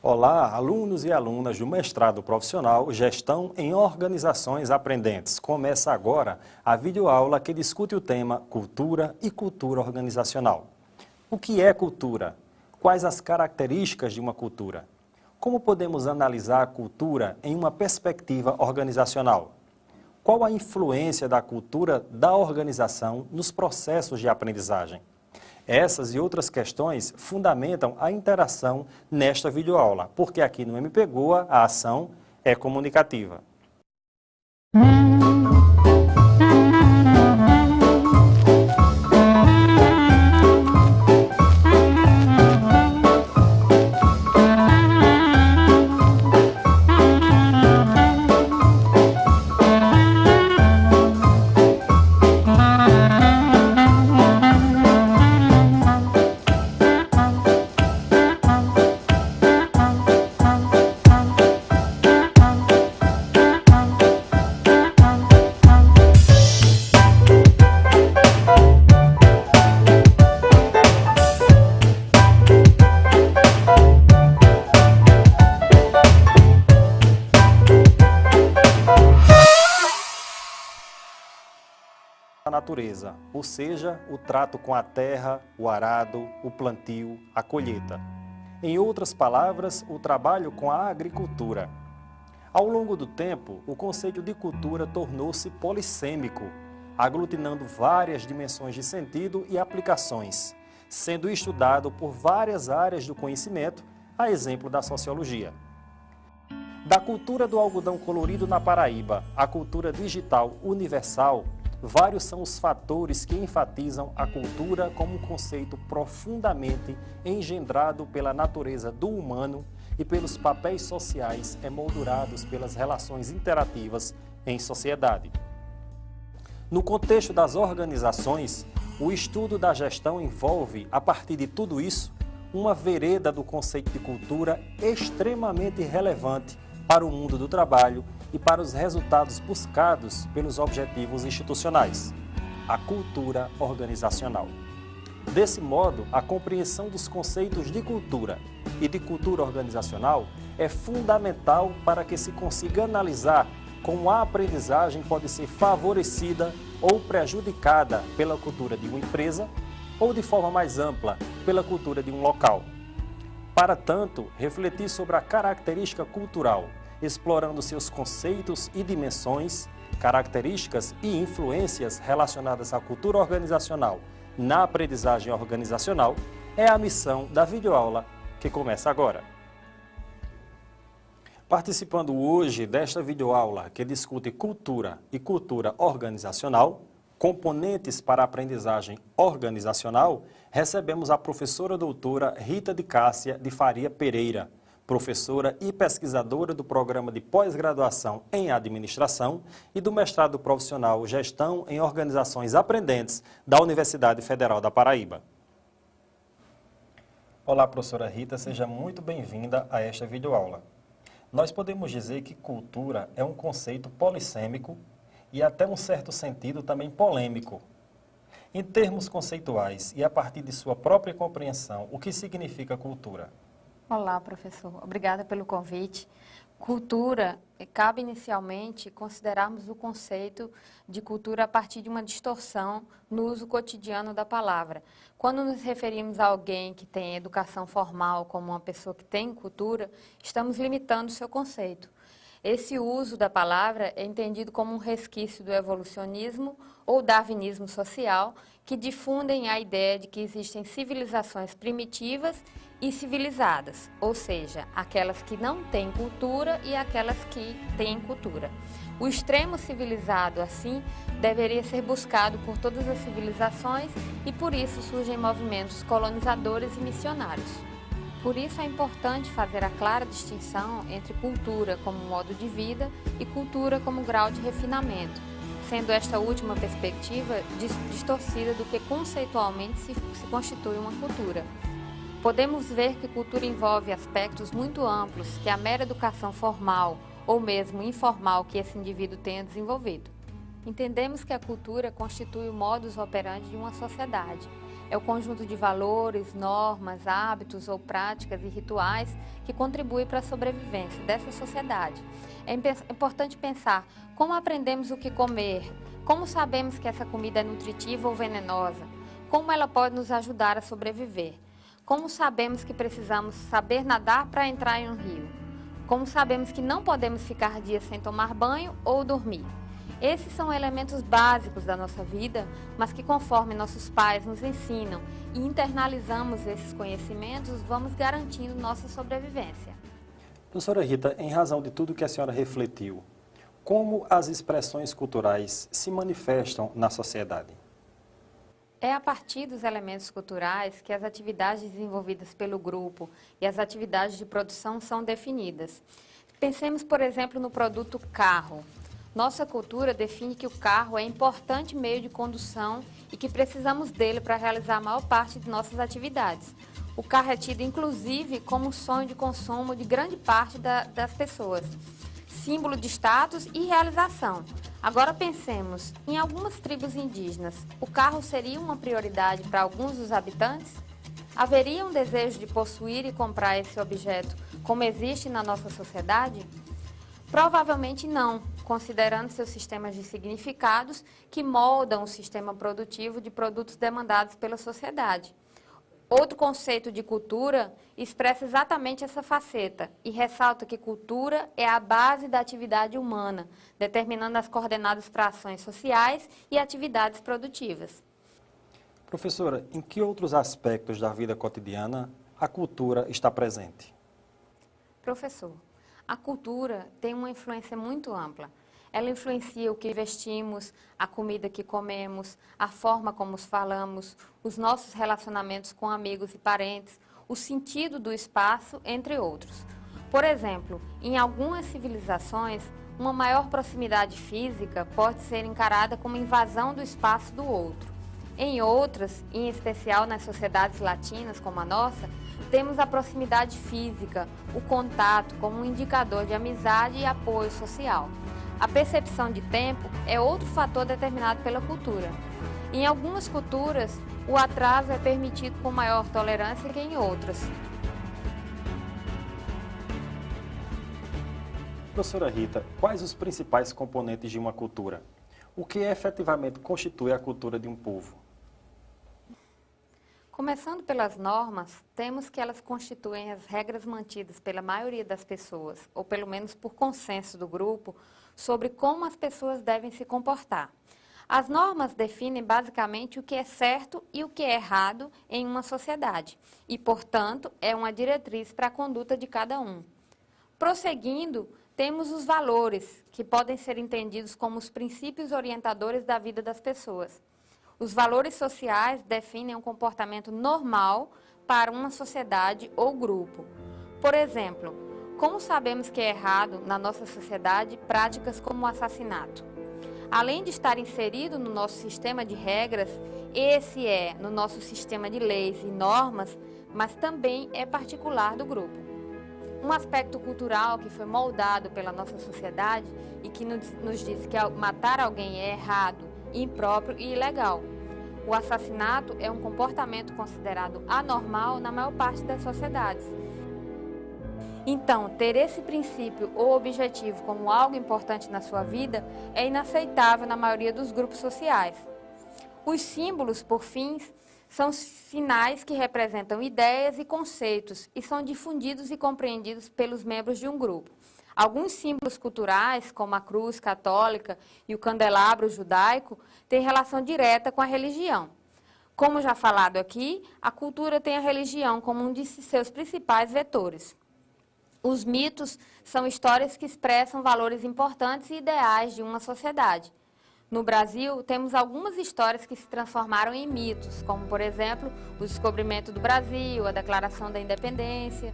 Olá, alunos e alunas do mestrado profissional Gestão em Organizações Aprendentes. Começa agora a videoaula que discute o tema Cultura e Cultura Organizacional. O que é cultura? Quais as características de uma cultura? Como podemos analisar a cultura em uma perspectiva organizacional? Qual a influência da cultura da organização nos processos de aprendizagem? Essas e outras questões fundamentam a interação nesta videoaula, porque aqui no MP Goa a ação é comunicativa. A natureza, ou seja, o trato com a terra, o arado, o plantio, a colheita. Em outras palavras, o trabalho com a agricultura. Ao longo do tempo, o conceito de cultura tornou-se polissêmico, aglutinando várias dimensões de sentido e aplicações, sendo estudado por várias áreas do conhecimento, a exemplo da sociologia. Da cultura do algodão colorido na Paraíba à cultura digital universal, vários são os fatores que enfatizam a cultura como um conceito profundamente engendrado pela natureza do humano e pelos papéis sociais emoldurados pelas relações interativas em sociedade. No contexto das organizações, o estudo da gestão envolve, a partir de tudo isso, uma vereda do conceito de cultura extremamente relevante para o mundo do trabalho e para os resultados buscados pelos objetivos institucionais, a cultura organizacional. Desse modo, a compreensão dos conceitos de cultura e de cultura organizacional é fundamental para que se consiga analisar como a aprendizagem pode ser favorecida ou prejudicada pela cultura de uma empresa ou, de forma mais ampla, pela cultura de um local. Para tanto, refletir sobre a característica cultural, explorando seus conceitos e dimensões, características e influências relacionadas à cultura organizacional na aprendizagem organizacional, é a missão da videoaula que começa agora. Participando hoje desta videoaula que discute cultura e cultura organizacional, componentes para a aprendizagem organizacional, recebemos a professora doutora Rita de Cássia de Faria Pereira, professora e pesquisadora do Programa de Pós-Graduação em Administração e do Mestrado Profissional Gestão em Organizações Aprendentes da Universidade Federal da Paraíba. Olá, professora Rita, seja muito bem-vinda a esta videoaula. Nós podemos dizer que cultura é um conceito polissêmico e até um certo sentido também polêmico. Em termos conceituais e a partir de sua própria compreensão, o que significa cultura? Olá, professor. Obrigada pelo convite. Cultura, cabe inicialmente considerarmos o conceito de cultura a partir de uma distorção no uso cotidiano da palavra. Quando nos referimos a alguém que tem educação formal como uma pessoa que tem cultura, estamos limitando o seu conceito. Esse uso da palavra é entendido como um resquício do evolucionismo ou darwinismo social, que difundem a ideia de que existem civilizações primitivas e civilizadas, ou seja, aquelas que não têm cultura e aquelas que têm cultura. O extremo civilizado, assim, deveria ser buscado por todas as civilizações e por isso surgem movimentos colonizadores e missionários. Por isso é importante fazer a clara distinção entre cultura como modo de vida e cultura como grau de refinamento, sendo esta última perspectiva distorcida do que conceitualmente se constitui uma cultura. Podemos ver que cultura envolve aspectos muito amplos que a mera educação formal ou mesmo informal que esse indivíduo tenha desenvolvido. Entendemos que a cultura constitui o modus operandi de uma sociedade É o conjunto de valores, normas, hábitos ou práticas e rituais que contribui para a sobrevivência dessa sociedade. É importante pensar como aprendemos o que comer, como sabemos que essa comida é nutritiva ou venenosa, como ela pode nos ajudar a sobreviver, como sabemos que precisamos saber nadar para entrar em um rio, como sabemos que não podemos ficar dias sem tomar banho ou dormir. Esses são elementos básicos da nossa vida, mas que conforme nossos pais nos ensinam e internalizamos esses conhecimentos, vamos garantindo nossa sobrevivência. Professora Rita, em razão de tudo que a senhora refletiu, como as expressões culturais se manifestam na sociedade? É a partir dos elementos culturais que as atividades desenvolvidas pelo grupo e as atividades de produção são definidas. Pensemos, por exemplo, no produto carro. Nossa cultura define que o carro é importante meio de condução e que precisamos dele para realizar a maior parte de nossas atividades. O carro é tido, inclusive, como sonho de consumo de grande parte das pessoas, símbolo de status e realização. Agora pensemos, em algumas tribos indígenas, o carro seria uma prioridade para alguns dos habitantes? Haveria um desejo de possuir e comprar esse objeto como existe na nossa sociedade? Provavelmente não, considerando seus sistemas de significados que moldam o sistema produtivo de produtos demandados pela sociedade. Outro conceito de cultura expressa exatamente essa faceta e ressalta que cultura é a base da atividade humana, determinando as coordenadas para ações sociais e atividades produtivas. Professora, em que outros aspectos da vida cotidiana a cultura está presente? Professor, a cultura tem uma influência muito ampla. Ela influencia o que vestimos, a comida que comemos, a forma como falamos, os nossos relacionamentos com amigos e parentes, o sentido do espaço, entre outros. Por exemplo, em algumas civilizações, uma maior proximidade física pode ser encarada como invasão do espaço do outro. Em outras, em especial nas sociedades latinas como a nossa, temos a proximidade física, o contato como um indicador de amizade e apoio social. A percepção de tempo é outro fator determinado pela cultura. Em algumas culturas, o atraso é permitido com maior tolerância que em outras. Professora Rita, quais os principais componentes de uma cultura? O que efetivamente constitui a cultura de um povo? Começando pelas normas, temos que elas constituem as regras mantidas pela maioria das pessoas, ou pelo menos por consenso do grupo, sobre como as pessoas devem se comportar. As normas definem basicamente o que é certo e o que é errado em uma sociedade e, portanto, é uma diretriz para a conduta de cada um. Prosseguindo, temos os valores, que podem ser entendidos como os princípios orientadores da vida das pessoas. Os valores sociais definem um comportamento normal para uma sociedade ou grupo. Por exemplo, como sabemos que é errado na nossa sociedade práticas como o assassinato? Além de estar inserido no nosso sistema de regras, esse é no nosso sistema de leis e normas, mas também é particular do grupo. Um aspecto cultural que foi moldado pela nossa sociedade e que nos diz que matar alguém é errado, impróprio e ilegal. O assassinato é um comportamento considerado anormal na maior parte das sociedades. Então, ter esse princípio ou objetivo como algo importante na sua vida é inaceitável na maioria dos grupos sociais. Os símbolos, por fim, são sinais que representam ideias e conceitos e são difundidos e compreendidos pelos membros de um grupo. Alguns símbolos culturais, como a cruz católica e o candelabro judaico, têm relação direta com a religião. Como já falado aqui, a cultura tem a religião como um de seus principais vetores. Os mitos são histórias que expressam valores importantes e ideais de uma sociedade. No Brasil, temos algumas histórias que se transformaram em mitos, como, por exemplo, o descobrimento do Brasil, a Declaração da Independência.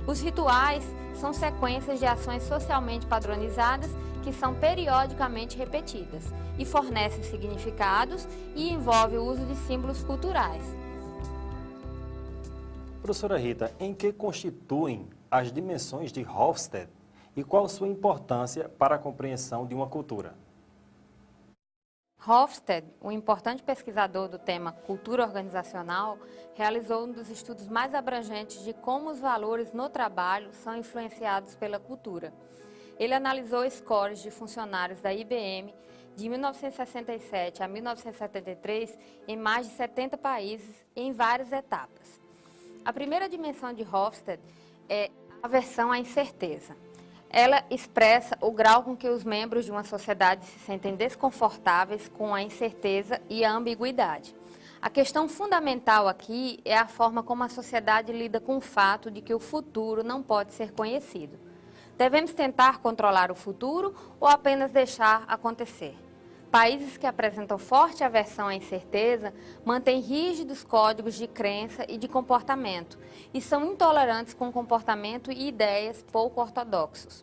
Os rituais são sequências de ações socialmente padronizadas que são periodicamente repetidas e fornecem significados e envolvem o uso de símbolos culturais. Professora Rita, em que constituem as dimensões de Hofstede e qual sua importância para a compreensão de uma cultura? Hofstede, um importante pesquisador do tema cultura organizacional, realizou um dos estudos mais abrangentes de como os valores no trabalho são influenciados pela cultura. Ele analisou scores de funcionários da IBM de 1967 a 1973 em mais de 70 países em várias etapas. A primeira dimensão de Hofstede é a aversão à incerteza. Ela expressa o grau com que os membros de uma sociedade se sentem desconfortáveis com a incerteza e a ambiguidade. A questão fundamental aqui é a forma como a sociedade lida com o fato de que o futuro não pode ser conhecido. Devemos tentar controlar o futuro ou apenas deixar acontecer? Países que apresentam forte aversão à incerteza mantêm rígidos códigos de crença e de comportamento e são intolerantes com comportamento e ideias pouco ortodoxos.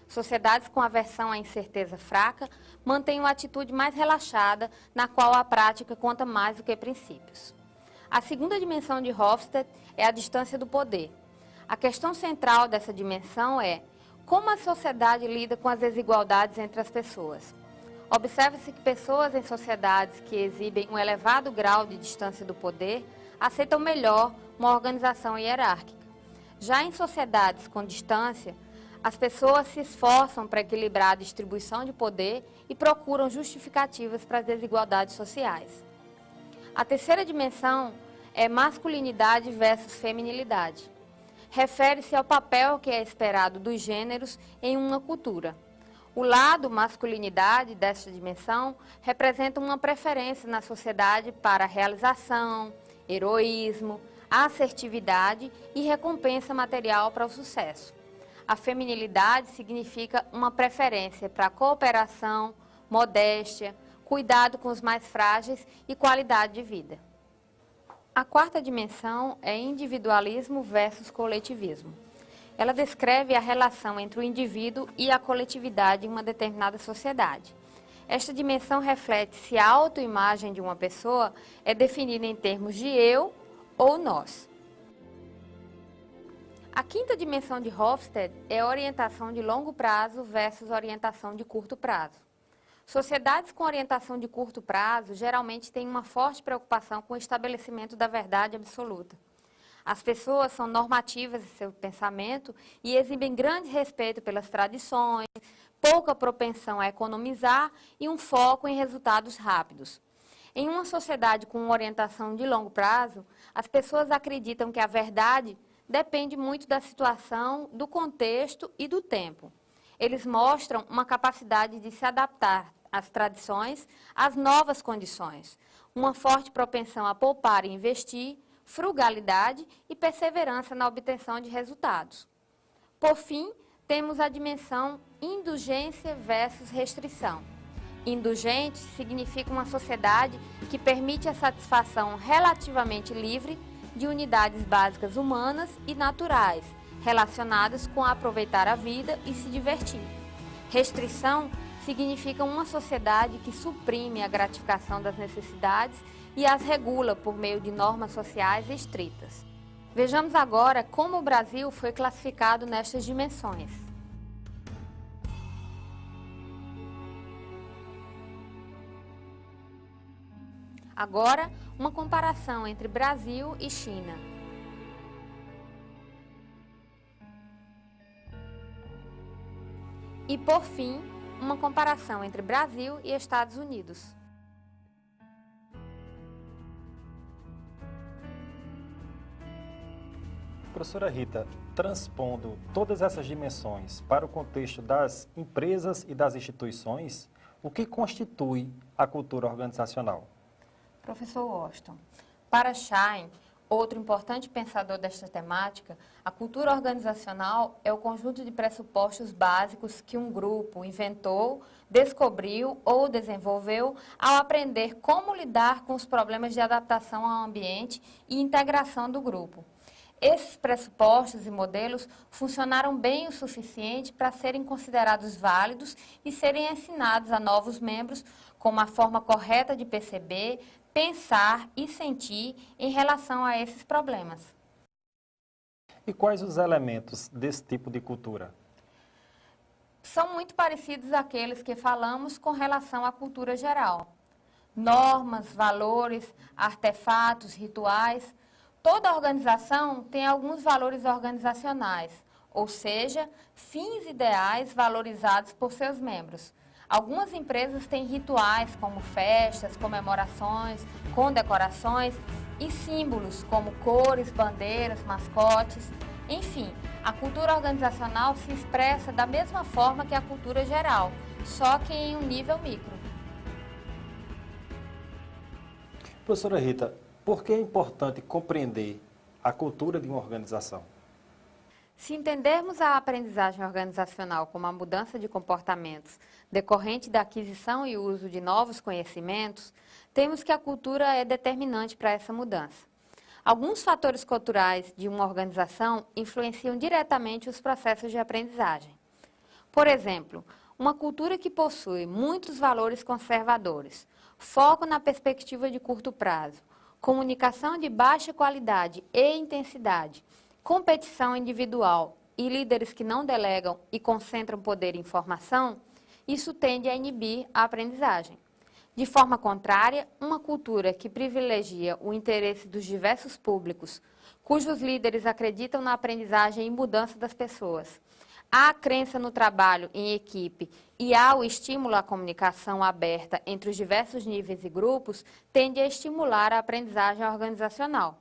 Sociedades com aversão à incerteza fraca mantêm uma atitude mais relaxada, na qual a prática conta mais do que princípios. A segunda dimensão de Hofstede é a distância do poder. A questão central dessa dimensão é como a sociedade lida com as desigualdades entre as pessoas. Observa-se que pessoas em sociedades que exibem um elevado grau de distância do poder aceitam melhor uma organização hierárquica. Já em sociedades com distância, as pessoas se esforçam para equilibrar a distribuição de poder e procuram justificativas para as desigualdades sociais. A terceira dimensão é masculinidade versus feminilidade. Refere-se ao papel que é esperado dos gêneros em uma cultura. O lado masculinidade desta dimensão representa uma preferência na sociedade para a realização, heroísmo, assertividade e recompensa material para o sucesso. A feminilidade significa uma preferência para a cooperação, modéstia, cuidado com os mais frágeis e qualidade de vida. A quarta dimensão é individualismo versus coletivismo. Ela descreve a relação entre o indivíduo e a coletividade em uma determinada sociedade. Esta dimensão reflete se a autoimagem de uma pessoa é definida em termos de eu ou nós. A quinta dimensão de Hofstede é a orientação de longo prazo versus orientação de curto prazo. Sociedades com orientação de curto prazo geralmente têm uma forte preocupação com o estabelecimento da verdade absoluta. As pessoas são normativas em seu pensamento e exibem grande respeito pelas tradições, pouca propensão a economizar e um foco em resultados rápidos. Em uma sociedade com uma orientação de longo prazo, as pessoas acreditam que a verdade depende muito da situação, do contexto e do tempo. Eles mostram uma capacidade de se adaptar às tradições, às novas condições, uma forte propensão a poupar e investir, frugalidade e perseverança na obtenção de resultados. Por fim, temos a dimensão indulgência versus restrição. Indulgente significa uma sociedade que permite a satisfação relativamente livre de unidades básicas humanas e naturais, relacionadas com aproveitar a vida e se divertir. Restrição significa uma sociedade que suprime a gratificação das necessidades e as regula por meio de normas sociais estritas. Vejamos agora como o Brasil foi classificado nestas dimensões. Agora, uma comparação entre Brasil e China. E, por fim, uma comparação entre Brasil e Estados Unidos. Professora Rita, transpondo todas essas dimensões para o contexto das empresas e das instituições, o que constitui a cultura organizacional? Professor Washington, para Schein, outro importante pensador desta temática, a cultura organizacional é o conjunto de pressupostos básicos que um grupo inventou, descobriu ou desenvolveu ao aprender como lidar com os problemas de adaptação ao ambiente e integração do grupo. Esses pressupostos e modelos funcionaram bem o suficiente para serem considerados válidos e serem ensinados a novos membros como a forma correta de perceber, pensar e sentir em relação a esses problemas. E quais os elementos desse tipo de cultura? São muito parecidos àqueles que falamos com relação à cultura geral. normas, valores, artefatos, rituais. Toda organização tem alguns valores organizacionais, ou seja, fins ideais valorizados por seus membros. Algumas empresas têm rituais como festas, comemorações, condecorações e símbolos como cores, bandeiras, mascotes. Enfim, a cultura organizacional se expressa da mesma forma que a cultura geral, só que em um nível micro. Professora Rita, por que é importante compreender a cultura de uma organização? Se entendermos a aprendizagem organizacional como a mudança de comportamentos decorrente da aquisição e uso de novos conhecimentos, temos que a cultura é determinante para essa mudança. Alguns fatores culturais de uma organização influenciam diretamente os processos de aprendizagem. Por exemplo, uma cultura que possui muitos valores conservadores, foco na perspectiva de curto prazo, comunicação de baixa qualidade e intensidade, competição individual e líderes que não delegam e concentram poder e informação, isso tende a inibir a aprendizagem. De forma contrária, uma cultura que privilegia o interesse dos diversos públicos, cujos líderes acreditam na aprendizagem e mudança das pessoas, há a crença no trabalho em equipe e há o estímulo à comunicação aberta entre os diversos níveis e grupos, tende a estimular a aprendizagem organizacional.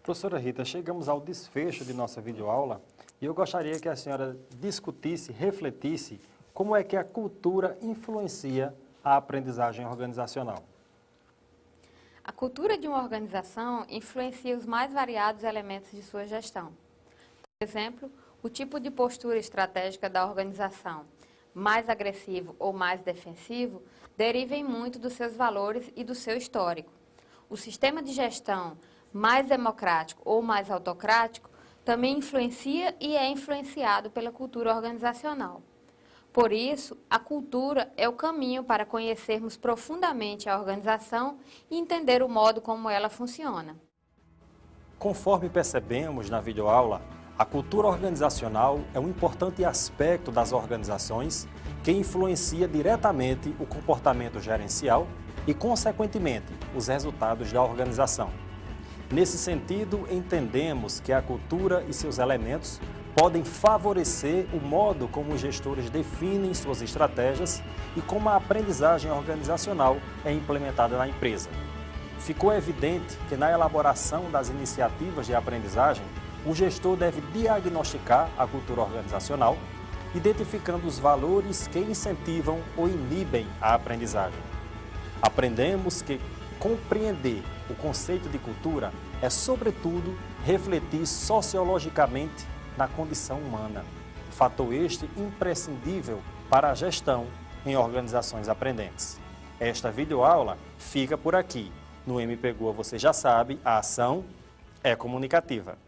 Professora Rita, chegamos ao desfecho de nossa videoaula e eu gostaria que a senhora discutisse, refletisse como é que a cultura influencia a aprendizagem organizacional. A cultura de uma organização influencia os mais variados elementos de sua gestão. Por exemplo, o tipo de postura estratégica da organização, mais agressivo ou mais defensivo, deriva muito dos seus valores e do seu histórico. O sistema de gestão mais democrático ou mais autocrático também influencia e é influenciado pela cultura organizacional. Por isso, a cultura é o caminho para conhecermos profundamente a organização e entender o modo como ela funciona. Conforme percebemos na videoaula, a cultura organizacional é um importante aspecto das organizações que influencia diretamente o comportamento gerencial e, consequentemente, os resultados da organização. Nesse sentido, entendemos que a cultura e seus elementos podem favorecer o modo como os gestores definem suas estratégias e como a aprendizagem organizacional é implementada na empresa. Ficou evidente que na elaboração das iniciativas de aprendizagem, o gestor deve diagnosticar a cultura organizacional, identificando os valores que incentivam ou inibem a aprendizagem. Aprendemos que compreender o conceito de cultura é, sobretudo, refletir sociologicamente na condição humana, fator este imprescindível para a gestão em organizações aprendentes. Esta videoaula fica por aqui. No MPGoa você já sabe, a ação é comunicativa.